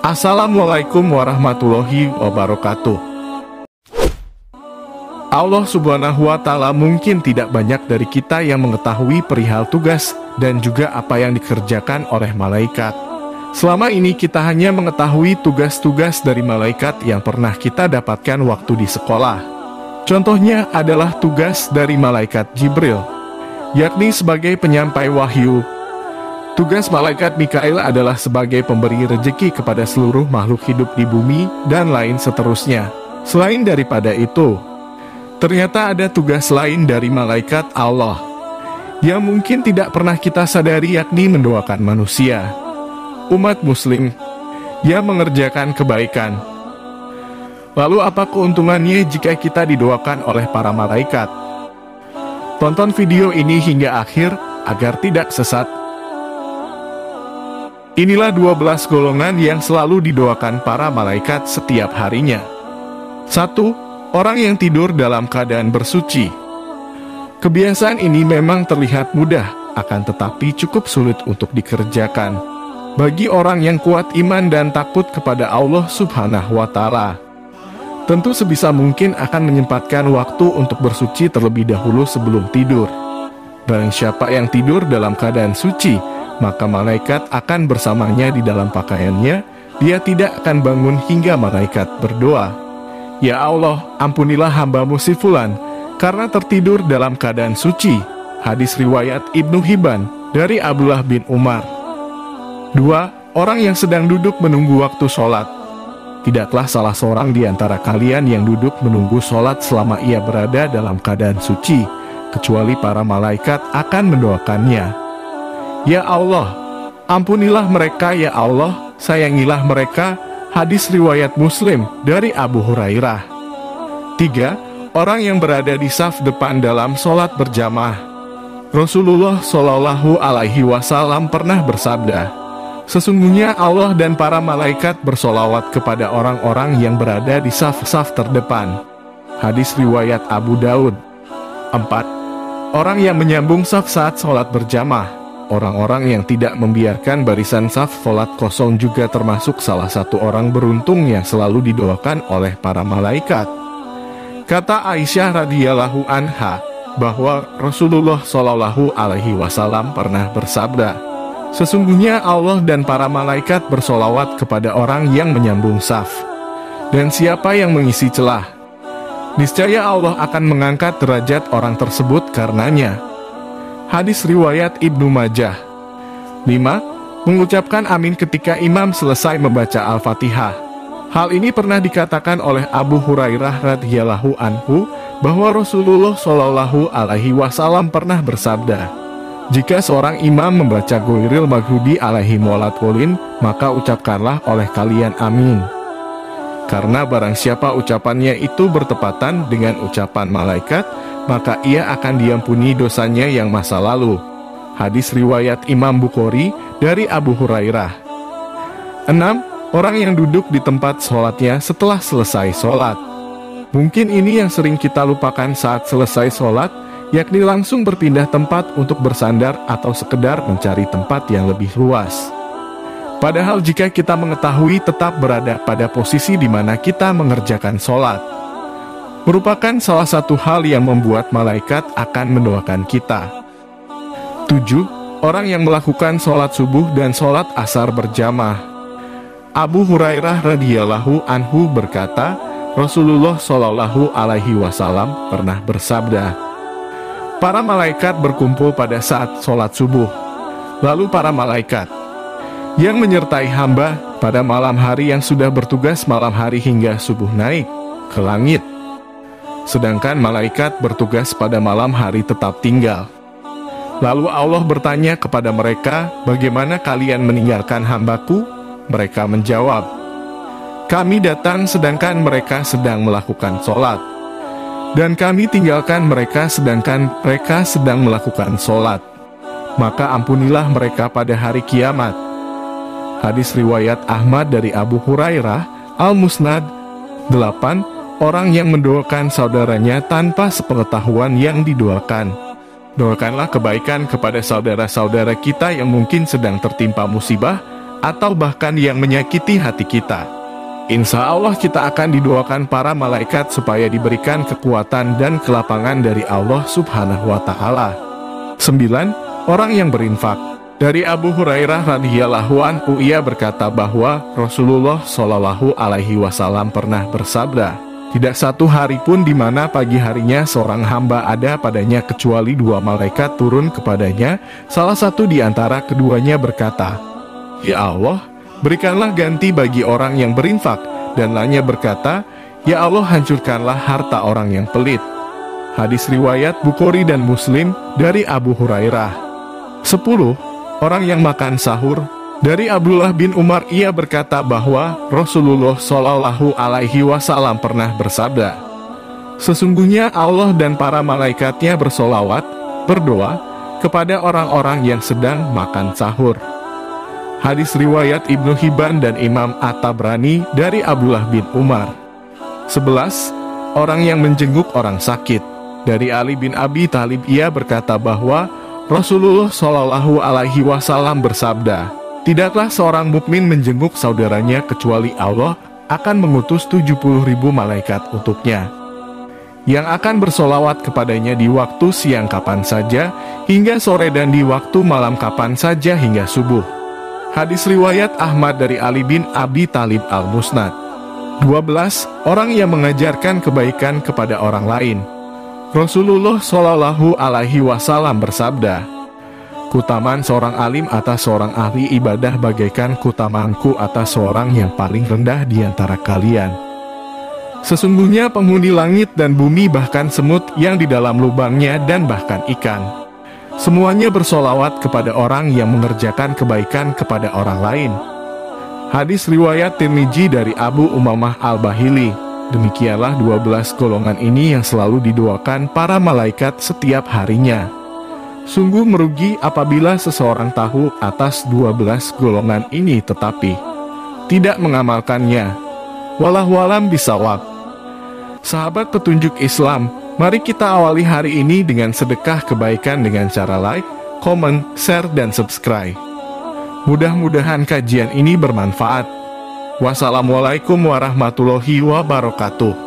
Assalamualaikum warahmatullahi wabarakatuh. Allah Subhanahu wa Ta'ala mungkin tidak banyak dari kita yang mengetahui perihal tugas dan juga apa yang dikerjakan oleh malaikat. Selama ini kita hanya mengetahui tugas-tugas dari malaikat yang pernah kita dapatkan waktu di sekolah. Contohnya adalah tugas dari malaikat Jibril, yakni sebagai penyampai wahyu. Tugas malaikat Mikail adalah sebagai pemberi rejeki kepada seluruh makhluk hidup di bumi dan lain seterusnya. Selain daripada itu, ternyata ada tugas lain dari malaikat Allah yang mungkin tidak pernah kita sadari, yakni mendoakan manusia, umat muslim, yang mengerjakan kebaikan. Lalu apa keuntungannya jika kita didoakan oleh para malaikat? Tonton video ini hingga akhir agar tidak sesat. Inilah 12 golongan yang selalu didoakan para malaikat setiap harinya. 1. Orang yang tidur dalam keadaan bersuci. Kebiasaan ini memang terlihat mudah, akan tetapi cukup sulit untuk dikerjakan bagi orang yang kuat iman dan takut kepada Allah Subhanahu wa Ta'ala. Tentu sebisa mungkin akan menyempatkan waktu untuk bersuci terlebih dahulu sebelum tidur. Barang siapa yang tidur dalam keadaan suci, maka malaikat akan bersamanya di dalam pakaiannya. Dia tidak akan bangun hingga malaikat berdoa, "Ya Allah, ampunilah hamba-Mu si Fulan, karena tertidur dalam keadaan suci." Hadis riwayat Ibnu Hibban dari Abdullah bin Umar. 2. Orang yang sedang duduk menunggu waktu sholat. Tidaklah salah seorang di antara kalian yang duduk menunggu sholat selama ia berada dalam keadaan suci, kecuali para malaikat akan mendoakannya. "Ya Allah, ampunilah mereka, ya Allah, sayangilah mereka." Hadis riwayat Muslim dari Abu Hurairah. 3. Orang yang berada di saf depan dalam sholat berjamaah. Rasulullah Shallallahu Alaihi Wasallam pernah bersabda, "Sesungguhnya Allah dan para malaikat bersolawat kepada orang-orang yang berada di saf-saf terdepan." Hadis riwayat Abu Daud. 4. Orang yang menyambung saf saat sholat berjamaah. Orang-orang yang tidak membiarkan barisan saf sholat kosong juga termasuk salah satu orang beruntung yang selalu didoakan oleh para malaikat. Kata Aisyah radhiyallahu anha bahwa Rasulullah Shallallahu Alaihi Wasallam pernah bersabda, "Sesungguhnya Allah dan para malaikat bersolawat kepada orang yang menyambung saf, dan siapa yang mengisi celah, niscaya Allah akan mengangkat derajat orang tersebut karenanya." Hadis riwayat Ibnu Majah. 5. Mengucapkan amin ketika imam selesai membaca Al-Fatihah. Hal ini pernah dikatakan oleh Abu Hurairah radhiyallahu anhu bahwa Rasulullah Shallallahu Alaihi Wasallam pernah bersabda, "Jika seorang imam membaca Ghairil Maghdubi alaihim waladhdallin, maka ucapkanlah oleh kalian amin. Karena barang siapa ucapannya itu bertepatan dengan ucapan malaikat, maka ia akan diampuni dosanya yang masa lalu." Hadis riwayat Imam Bukhari dari Abu Hurairah. 6. Orang yang duduk di tempat sholatnya setelah selesai sholat. Mungkin ini yang sering kita lupakan saat selesai sholat, yakni langsung berpindah tempat untuk bersandar atau sekedar mencari tempat yang lebih luas. Padahal jika kita mengetahui tetap berada pada posisi di mana kita mengerjakan sholat, merupakan salah satu hal yang membuat malaikat akan mendoakan kita. 7. Orang yang melakukan sholat subuh dan sholat asar berjamaah. Abu Hurairah radhiyallahu anhu berkata, Rasulullah Shallallahu Alaihi Wasallam pernah bersabda, "Para malaikat berkumpul pada saat sholat subuh. Lalu para malaikat yang menyertai hamba pada malam hari yang sudah bertugas malam hari hingga subuh naik ke langit. Sedangkan malaikat bertugas pada malam hari tetap tinggal. Lalu Allah bertanya kepada mereka, 'Bagaimana kalian meninggalkan hambaku?' Mereka menjawab, 'Kami datang sedangkan mereka sedang melakukan sholat, dan kami tinggalkan mereka sedangkan mereka sedang melakukan sholat. Maka ampunilah mereka pada hari kiamat.'" Hadis riwayat Ahmad dari Abu Hurairah, Al-Musnad. 8. Orang yang mendoakan saudaranya tanpa sepengetahuan yang didoakan. Doakanlah kebaikan kepada saudara-saudara kita yang mungkin sedang tertimpa musibah atau bahkan yang menyakiti hati kita. Insya Allah kita akan didoakan para malaikat supaya diberikan kekuatan dan kelapangan dari Allah Subhanahu wa Ta'ala. 9. Orang yang berinfak. Dari Abu Hurairah radhiyallahu anhu, ia berkata bahwa Rasulullah Shallallahu alaihi wasallam pernah bersabda, "Tidak satu hari pun di mana pagi harinya seorang hamba ada padanya kecuali dua malaikat turun kepadanya. Salah satu di antara keduanya berkata, 'Ya Allah, berikanlah ganti bagi orang yang berinfak,' dan lainnya berkata, 'Ya Allah, hancurkanlah harta orang yang pelit.'" Hadis riwayat Bukhari dan Muslim dari Abu Hurairah. 10. Orang yang makan sahur. Dari Abdullah bin Umar, ia berkata bahwa Rasulullah Shallallahu alaihi wasallam pernah bersabda, "Sesungguhnya Allah dan para malaikatnya bersolawat, berdoa kepada orang-orang yang sedang makan sahur." Hadis riwayat Ibnu Hibban dan Imam At-Tabrani dari Abdullah bin Umar. 11. Orang yang menjenguk orang sakit. Dari Ali bin Abi Thalib, ia berkata bahwa Rasulullah Shallallahu alaihi wasallam bersabda, "Tidaklah seorang mukmin menjenguk saudaranya kecuali Allah akan mengutus 70.000 malaikat untuknya, yang akan bersolawat kepadanya di waktu siang kapan saja, hingga sore, dan di waktu malam kapan saja hingga subuh." Hadis riwayat Ahmad dari Ali bin Abi Thalib Al-Musnad. 12. Orang yang mengajarkan kebaikan kepada orang lain. Rasulullah Shallallahu alaihi wasallam bersabda, "Keutamaan seorang alim atas seorang ahli ibadah bagaikan keutamaanku atas seorang yang paling rendah di antara kalian. Sesungguhnya penghuni langit dan bumi, bahkan semut yang di dalam lubangnya, dan bahkan ikan, semuanya bersolawat kepada orang yang mengerjakan kebaikan kepada orang lain." Hadis riwayat Tirmizi dari Abu Umamah Al-Bahili. Demikianlah 12 golongan ini yang selalu didoakan para malaikat setiap harinya. Sungguh merugi apabila seseorang tahu atas 12 golongan ini tetapi tidak mengamalkannya. Wallahu a'lam bishawab. Sahabat petunjuk Islam, mari kita awali hari ini dengan sedekah kebaikan dengan cara like, comment, share, dan subscribe. Mudah-mudahan kajian ini bermanfaat. Wassalamualaikum warahmatullahi wabarakatuh.